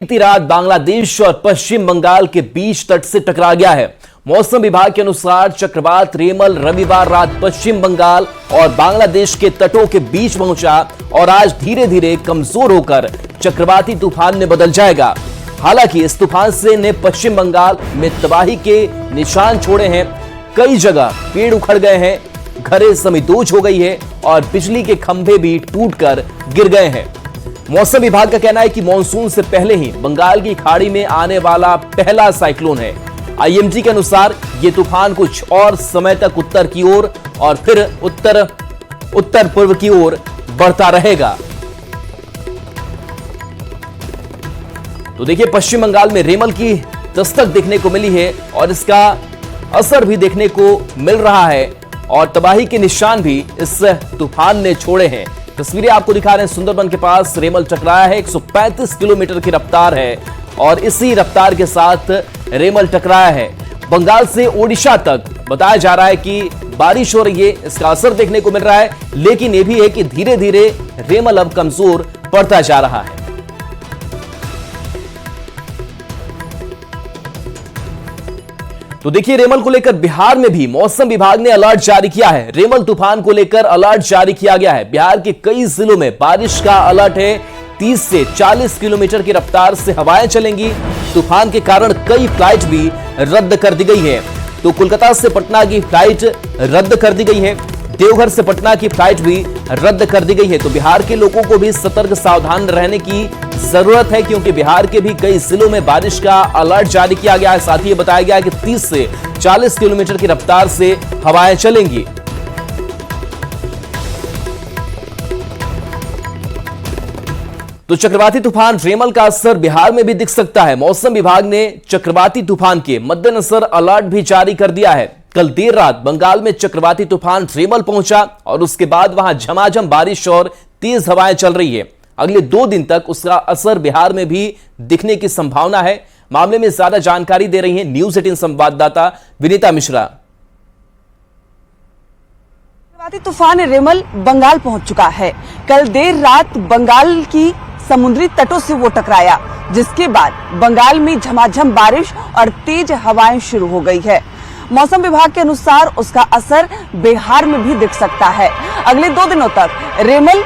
बीती रात बांग्लादेश और पश्चिम बंगाल के बीच तट से टकरा गया है। मौसम विभाग के अनुसार चक्रवात रेमल रविवार रात पश्चिम बंगाल और बांग्लादेश के तटों के बीच पहुंचा और आज धीरे धीरे कमजोर होकर चक्रवाती तूफान में बदल जाएगा। हालांकि इस तूफान से ने पश्चिम बंगाल में तबाही के निशान छोड़े हैं। कई जगह पेड़ उखड़ गए हैं, घरें समीदोज हो गई है और बिजली के खंभे भी टूटकर गिर गए हैं। मौसम विभाग का कहना है कि मानसून से पहले ही बंगाल की खाड़ी में आने वाला पहला साइक्लोन है। आईएमडी के अनुसार यह तूफान कुछ और समय तक उत्तर की ओर और फिर उत्तर पूर्व की ओर बढ़ता रहेगा। तो देखिए, पश्चिम बंगाल में रेमल की दस्तक देखने को मिली है और इसका असर भी देखने को मिल रहा है और तबाही के निशान भी इस तूफान ने छोड़े हैं। तस्वीरें आपको दिखा रहे हैं, सुंदरबन के पास रेमल टकराया है। 135 किलोमीटर की रफ्तार है और इसी रफ्तार के साथ रेमल टकराया है। बंगाल से ओडिशा तक बताया जा रहा है कि बारिश हो रही है, इसका असर देखने को मिल रहा है। लेकिन यह भी है कि धीरे धीरे रेमल अब कमजोर पड़ता जा रहा है। तो देखिए, रेमल को लेकर बिहार में भी मौसम विभाग ने अलर्ट जारी किया है। रेमल तूफान को लेकर अलर्ट जारी किया गया है। बिहार के कई जिलों में बारिश का अलर्ट है। 30 से 40 किलोमीटर की रफ्तार से हवाएं चलेंगी। तूफान के कारण कई फ्लाइट भी रद्द कर दी गई है। तो कोलकाता से पटना की फ्लाइट रद्द कर दी गई है। देवघर से पटना की फ्लाइट भी रद्द कर दी गई है। तो बिहार के लोगों को भी सतर्क सावधान रहने की जरूरत है, क्योंकि बिहार के भी कई जिलों में बारिश का अलर्ट जारी किया गया है। साथ ही बताया गया है कि 30 से 40 किलोमीटर की रफ्तार से हवाएं चलेंगी। तो चक्रवाती तूफान रेमल का असर बिहार में भी दिख सकता है। मौसम विभाग ने चक्रवाती तूफान के मद्देनजर अलर्ट भी जारी कर दिया है। कल देर रात बंगाल में चक्रवाती तूफान रेमल पहुंचा और उसके बाद वहां झमाझम बारिश और तेज हवाएं चल रही है। अगले 2 दिन तक उसका असर बिहार में भी दिखने की संभावना है। मामले में ज्यादा जानकारी दे रही हैं न्यूज 18 संवाददाता विनीता मिश्रा। चक्रवाती तूफान रेमल बंगाल पहुंच चुका है। कल देर रात बंगाल की समुद्री तटों से वो टकराया, जिसके बाद बंगाल में झमाझम बारिश और तेज हवाएं शुरू हो गई है। मौसम विभाग के अनुसार उसका असर बिहार में भी दिख सकता है। अगले 2 दिनों तक रेमल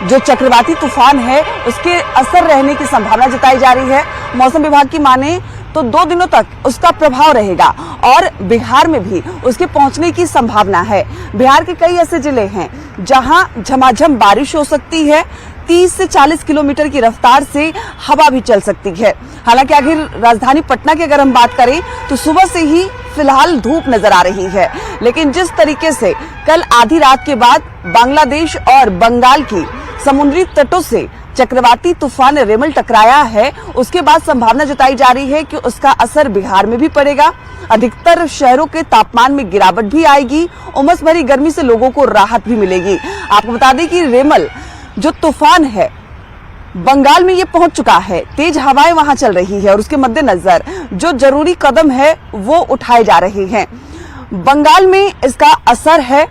जो चक्रवाती तूफान है उसके असर रहने की संभावना जताई जा रही है। मौसम विभाग की माने तो 2 दिनों तक उसका प्रभाव रहेगा और बिहार में भी उसके पहुंचने की संभावना है। बिहार के कई ऐसे जिले हैं जहां झमाझम बारिश हो सकती है। 30 से 40 किलोमीटर की रफ्तार से हवा भी चल सकती है। हालांकि आखिर राजधानी पटना की अगर हम बात करें तो सुबह से ही फिलहाल धूप नजर आ रही है, लेकिन जिस तरीके से कल आधी रात के बाद बांग्लादेश और बंगाल की समुद्री तटों से चक्रवाती तूफान रेमल टकराया है, उसके बाद संभावना जताई जा रही है कि उसका असर बिहार में भी पड़ेगा। अधिकतर शहरों के तापमान में गिरावट भी आएगी। उमस भरी गर्मी से लोगों को राहत भी मिलेगी। आपको बता दें कि रेमल जो तूफान है बंगाल में ये पहुंच चुका है। तेज हवाएं वहां चल रही है और उसके मद्देनजर जो जरूरी कदम है वो उठाए जा रहे हैं। बंगाल में इसका असर है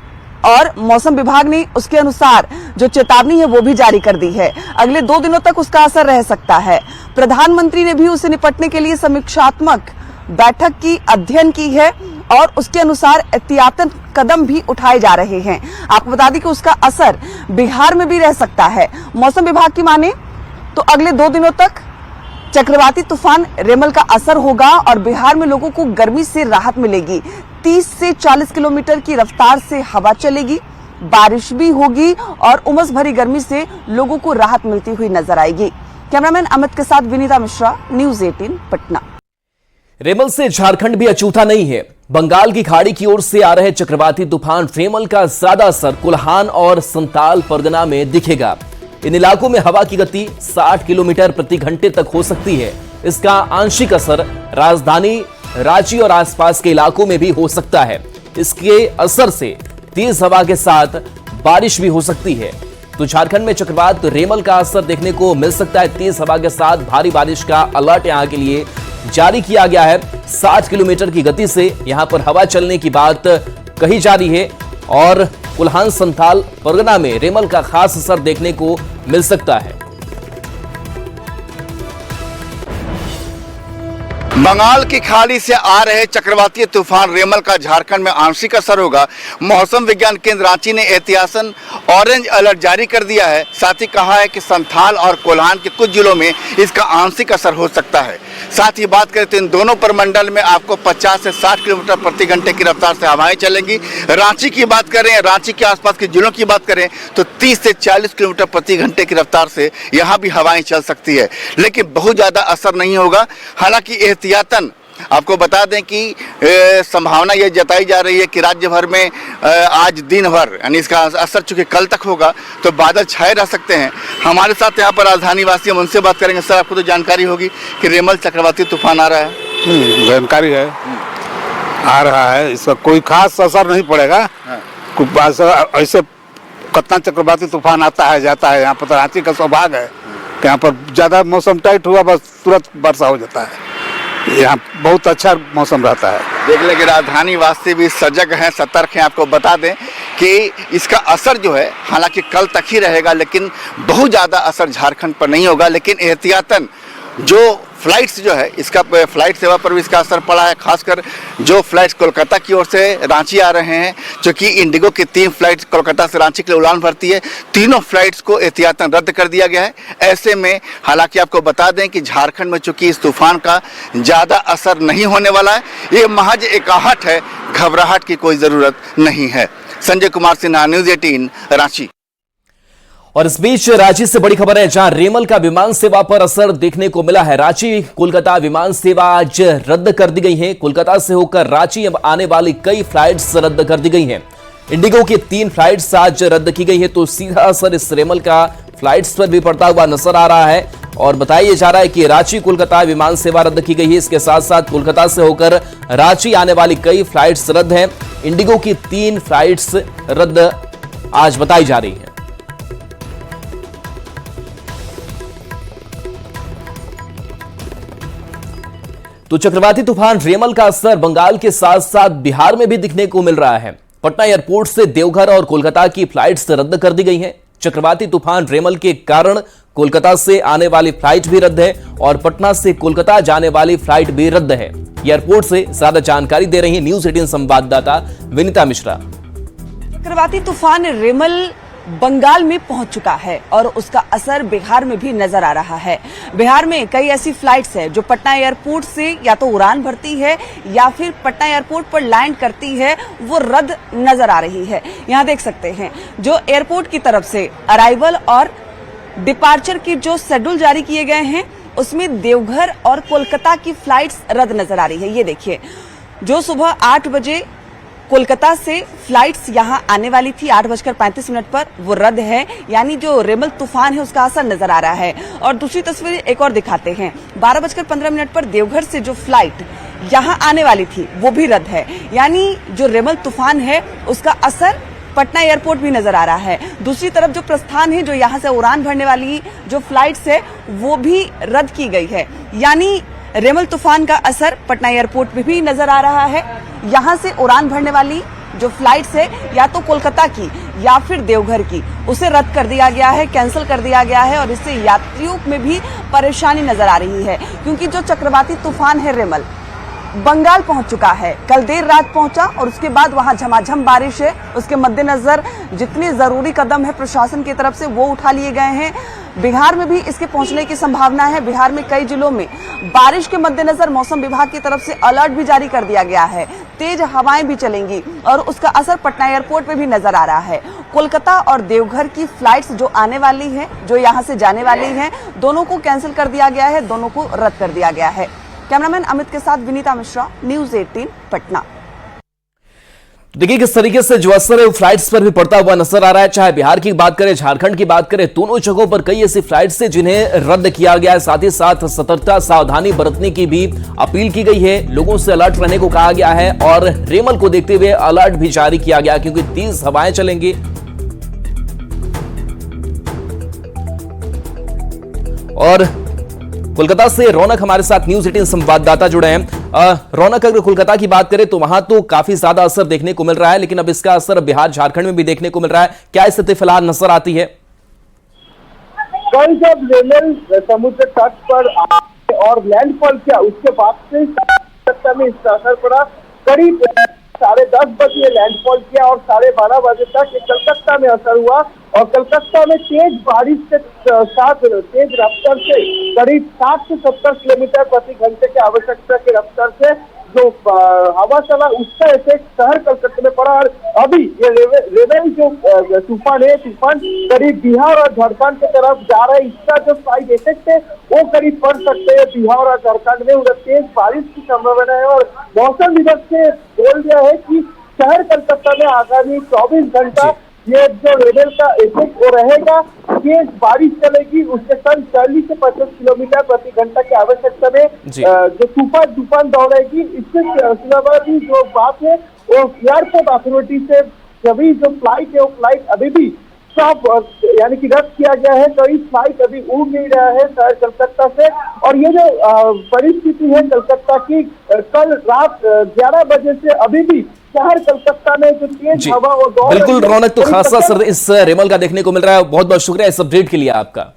और मौसम विभाग ने उसके अनुसार जो चेतावनी है वो भी जारी कर दी है। अगले 2 दिनों तक उसका असर रह सकता है। प्रधानमंत्री ने भी उसे निपटने के लिए समीक्षात्मक बैठक की अध्ययन की है और उसके अनुसार एहतियातन कदम भी उठाए जा रहे हैं। आपको बता दें कि उसका असर बिहार में भी रह सकता है। मौसम विभाग की माने तो अगले 2 दिनों तक चक्रवाती तूफान रेमल का असर होगा और बिहार में लोगों को गर्मी से राहत मिलेगी। 30 से 40 किलोमीटर की रफ्तार से हवा चलेगी, बारिश भी होगी और उमस भरी गर्मी से लोगों को राहत मिलती हुई नजर आएगी। कैमरामैन अमित के साथ विनीता मिश्रा, न्यूज 18 पटना। रेमल से झारखंड भी अछूता नहीं है। बंगाल की खाड़ी की ओर से आ रहे चक्रवाती तूफान रेमल का ज्यादा असर कोल्हान और संताल परगना में दिखेगा। इन इलाकों में हवा की गति 60 किलोमीटर प्रति घंटे तक हो सकती है। इसका आंशिक असर राजधानी रांची और आसपास के इलाकों में भी हो सकता है। इसके असर से तेज हवा के साथ बारिश भी हो सकती है। तो झारखंड में चक्रवात रेमल का असर देखने को मिल सकता है। तेज हवा के साथ भारी बारिश का अलर्ट यहां के लिए जारी किया गया है। 60 किलोमीटर की गति से यहां पर हवा चलने की बात कही जा रही है और कोल्हान संथाल परगना में रेमल का खास असर देखने को मिल सकता है। बंगाल की खाड़ी से आ रहे चक्रवातीय तूफान रेमल का झारखंड में आंशिक असर होगा। मौसम विज्ञान केंद्र रांची ने एहतियातन ऑरेंज अलर्ट जारी कर दिया है। साथ ही कहा है कि संथाल और कोल्हान के कुछ जिलों में इसका आंशिक असर हो सकता है। साथ ही बात करें तो इन दोनों प्रमंडल में आपको 50 से 60 किलोमीटर प्रति घंटे की रफ्तार से हवाएं चलेंगी। रांची की बात करें, रांची के आसपास के जिलों की बात करें तो 30 से 40 किलोमीटर प्रति घंटे की रफ्तार से यहाँ भी हवाएं चल सकती है, लेकिन बहुत ज़्यादा असर नहीं होगा। हालांकि एहतियातन आपको बता दें कि संभावना ये जताई जा रही है कि राज्य भर में आज दिन भर यानी इसका असर चूंकि कल तक होगा तो बादल छाए रह सकते हैं। हमारे साथ यहाँ पर राजधानी वासी हम उनसे बात करेंगे। सर, आपको तो जानकारी होगी कि रेमल चक्रवाती तूफान आ रहा है। जानकारी है, आ रहा है। इसका कोई खास असर नहीं पड़ेगा। ऐसे कितना चक्रवाती तूफान आता है जाता है। यहाँ पर रांची का सौभाग्य है कि यहाँ पर ज़्यादा मौसम टाइट हुआ बस तुरंत वर्षा हो जाता है। यहाँ बहुत अच्छा मौसम रहता है। देख लें कि राजधानी वासी भी सजग हैं, सतर्क हैं। आपको बता दें कि इसका असर जो है हालांकि कल तक ही रहेगा, लेकिन बहुत ज़्यादा असर झारखंड पर नहीं होगा। लेकिन एहतियातन जो फ्लाइट्स जो है, इसका फ्लाइट सेवा पर भी इसका असर पड़ा है। खासकर जो फ्लाइट्स कोलकाता की ओर से रांची आ रहे हैं, क्योंकि इंडिगो की 3 फ्लाइट्स कोलकाता से रांची के लिए उड़ान भरती है, तीनों फ्लाइट्स को एहतियातन रद्द कर दिया गया है। ऐसे में हालांकि आपको बता दें कि झारखंड में चूंकि इस तूफान का ज़्यादा असर नहीं होने वाला है, ये महज एक आहट है, घबराहट की कोई ज़रूरत नहीं है। संजय कुमार सिन्हा, न्यूज़ 18 रांची। और इस बीच रांची से बड़ी खबर है, जहां रेमल का विमान सेवा पर असर देखने को मिला है। रांची कोलकाता विमान सेवा आज रद्द कर दी गई है। कोलकाता से होकर रांची अब आने वाली कई फ्लाइट्स रद्द कर दी गई हैं। इंडिगो की 3 फ्लाइट्स आज रद्द की गई है, तो सीधा असर इस रेमल का फ्लाइट्स पर भी पड़ता हुआ नजर आ रहा है। और बताया जा रहा है कि रांची कोलकाता विमान सेवा रद्द की गई है। इसके साथ साथ कोलकाता से होकर रांची आने वाली कई फ्लाइट्स रद्द हैं। इंडिगो की 3 फ्लाइट्स रद्द आज बताई जा रही है। तो चक्रवाती तूफान रेमल का असर बंगाल के साथ साथ बिहार में भी दिखने को मिल रहा है। पटना एयरपोर्ट से देवघर और कोलकाता की फ्लाइट्स रद्द कर दी गई हैं। चक्रवाती तूफान रेमल के कारण कोलकाता से आने वाली फ्लाइट भी रद्द है और पटना से कोलकाता जाने वाली फ्लाइट भी रद्द है। एयरपोर्ट से ज्यादा जानकारी दे रही है न्यूज़ 18 संवाददाता विनीता मिश्रा। चक्रवाती तूफान रेमल बंगाल में पहुंच चुका है और उसका असर बिहार में भी नजर आ रहा है। बिहार में कई ऐसी फ्लाइट्स है जो पटना एयरपोर्ट से या तो उड़ान भरती है या फिर पटना एयरपोर्ट पर लैंड करती है, वो रद्द नजर आ रही है। यहाँ देख सकते हैं जो एयरपोर्ट की तरफ से अराइवल और डिपार्चर की जो शेड्यूल जारी किए गए हैं, उसमें देवघर और कोलकाता की फ्लाइट्स रद्द नजर आ रही है। ये देखिए, जो सुबह 8 बजे कोलकाता से फ्लाइट्स यहां आने वाली थी 8:35 पर, वो रद्द है। यानी जो रेमल तूफान है उसका असर नजर आ रहा है। और दूसरी तस्वीर एक और दिखाते हैं, 12:15 पर देवघर से जो फ्लाइट यहां आने वाली थी वो भी रद्द है। यानी जो रेमल तूफान है उसका असर पटना एयरपोर्ट भी नजर आ रहा है। दूसरी तरफ जो प्रस्थान है, जो यहां से उड़ान भरने वाली जो फ्लाइट्स है, वो भी रद्द की गई है। यानी रेमल तूफान का असर पटना एयरपोर्ट पे भी नजर आ रहा है। यहां से उड़ान भरने वाली जो फ्लाइट्स है, या तो कोलकाता की या फिर देवघर की, उसे रद्द कर दिया गया है, कैंसिल कर दिया गया है। और इससे यात्रियों में भी परेशानी नजर आ रही है, क्योंकि जो चक्रवाती तूफान है रेमल बंगाल पहुंच चुका है। कल देर रात पहुंचा और उसके बाद वहां झमाझम बारिश है। उसके मद्देनजर जितने जरूरी कदम है प्रशासन की तरफ से वो उठा लिए गए हैं। बिहार में भी इसके पहुंचने की संभावना है। बिहार में कई जिलों में बारिश के मद्देनजर मौसम विभाग की तरफ से अलर्ट भी जारी कर दिया गया है। तेज हवाएं भी चलेंगी और उसका असर पटना एयरपोर्ट पे भी नजर आ रहा है। कोलकाता और देवघर की फ्लाइट्स जो आने वाली हैं, जो यहां से जाने वाली हैं, दोनों को कैंसिल कर दिया गया है, दोनों को रद्द कर दिया गया है। कैमरामैन अमित के साथ विनीता मिश्रा, न्यूज़ 18 पटना। देखिए किस तरीके से जो असर है वो फ्लाइट्स पर भी पड़ता हुआ नजर आ रहा है। चाहे बिहार की बात करें, झारखंड की बात करें, दोनों जगहों पर कई ऐसी फ्लाइट्स हैं जिन्हें रद्द किया गया है। साथ ही साथ सतर्कता, सावधानी बरतने की भी अपील की गई है। लोगों से अलर्ट रहने को कहा गया है और रेमल को देखते हुए अलर्ट भी जारी किया गया, क्योंकि तेज हवाएं चलेंगी। और कोलकाता से रौनक हमारे साथ न्यूज़ 18 संवाददाता जुड़े हैं। रौनक, अगर कोलकाता की बात करें तो वहां तो काफी ज्यादा असर देखने को मिल रहा है, लेकिन अब इसका असर बिहार, झारखंड में भी देखने को मिल रहा है। क्या स्थिति फिलहाल नजर आती है? कल जब रेमल समुद्र तट पर और लैंडफॉल किया, उसके बाद से कलकत्ता में इसका असर पड़ा। करीब 10:30 बजे लैंडफॉल किया और 12:30 बजे तक ये कलकत्ता में असर हुआ और कलकत्ता में तेज बारिश के साथ तेज रफ्तार से करीब 60 से 70 किलोमीटर प्रति घंटे की आवश्यकता की रफ्तार से जो हवा चला, उसका इफेक्ट शहर कलकत्ता में पड़ा। और अभी ये रेवेल जो तूफान है, तूफान करीब बिहार और झारखंड की तरफ जा रहा है। इसका जो साइड इफेक्ट है वो करीब पड़ सकते हैं बिहार और झारखंड में, उधर तेज बारिश की संभावना है। और मौसम विभाग से बोल दिया है कि शहर कलकत्ता में आगामी 24 घंटा ये जो रेवेल का इफेक्ट वो रहेगा, तेज बारिश चलेगी, उसके संग 40 से 50 किलोमीटर प्रति घंटा की आवश्यकता में जो तूफान दौड़ेगी। इसके अलावा भी जो बात है वो एयरपोर्ट अथॉरिटी से सभी जो फ्लाइट है वो फ्लाइट अभी भी स्टॉप यानी कि रद्द किया गया है। कई फ्लाइट अभी उड़ नहीं रहा है शहर कलकत्ता से। और ये जो परिस्थिति है कलकत्ता की, कल रात 11 बजे से अभी भी शहर कलकत्ता में जो तेज हवा और बिल्कुल रौनक, तो खासा असर इस रेमल का देखने को मिल रहा है। बहुत बहुत शुक्रिया इस अपडेट के लिए आपका।